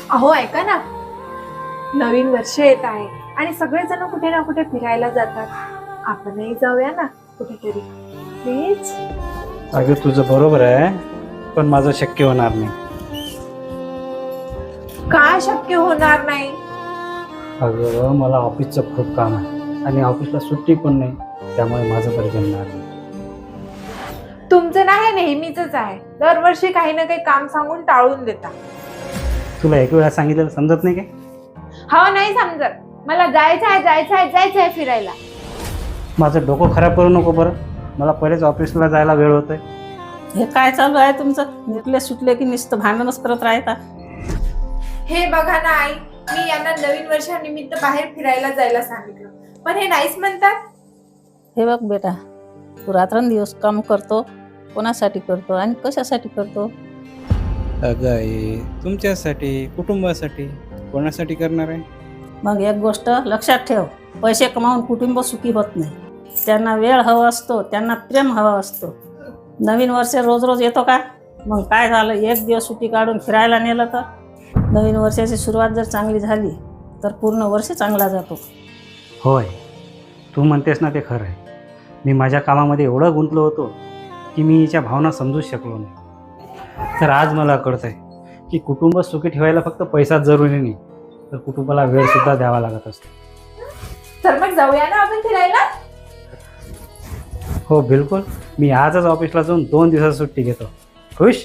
अहो ऐका ना, नवीन वर्ष येत आहे आणि सगळेजण कुठे ना कुठे फिरायला जातात. आपणही जाऊया ना कुठेतरी प्लीज. अगं तुझं बरोबर आहे, पण माझं शक्य होणार नाही. का शक्य होणार नाही? अगं मला ऑफिसचं खूप काम आहे आणि ऑफिसला सुट्टी पण नाही, त्यामुळे माझं बरं जमणार नाही. तुमचं नाही नेहमीच आहे, दरवर्षी काही ना काही काम सांगून टाळून देता. तुला एक वेळा सांगितलं समजत नाही काय? हा नाही समजत. मला जायचंय फिरायला. माझं डोकं खराब करू नको बरं. मला पहिलेच ऑफिसला जायला वेळ होतोय. हे काय चालू आहे तुमचं? निघले सुटले की नुसतं भांडणच करत राहता. हे बघा ना आई, मी यांना नवीन वर्षानिमित्त बाहेर फिरायला जायला सांगितलं, पण हे नाहीच म्हणतात. हे बघ बेटा, तू रात्रंदिवस काम करतो, कोणासाठी करतो आणि कशासाठी करतो? अगं आई, तुमच्यासाठी, कुटुंबासाठी, कोणासाठी करणार आहे? मग एक गोष्ट लक्षात ठेव, पैसे कमावून कुटुंब सुखी होत नाही. त्यांना वेळ हवा असतो, त्यांना प्रेम हवा असतो. नवीन वर्ष रोज रोज येतो का? मग काय झालं, एक दिवस सुट्टी काढून फिरायला नेलं तर? नवीन वर्षाची सुरुवात जर चांगली झाली तर पूर्ण वर्ष चांगला जातो. होय, तू म्हणतेस ना ते खरं आहे. मी माझ्या कामामध्ये एवढं गुंतलो होतो की मी हिच्या भावना समजूच शकलो नाही. तर आज मला कळतंय की कुटुंब सुखी ठेवायला फक्त पैसाच जरुरी नाही, तर कुटुंबाला वेळसुद्धा द्यावा लागत असतो. तर मग जाऊया ना आपण फिरायला. हो बिलकुल, मी आजच ऑफिसला जाऊन 2 दिवसाची सुट्टी घेतो. खुश?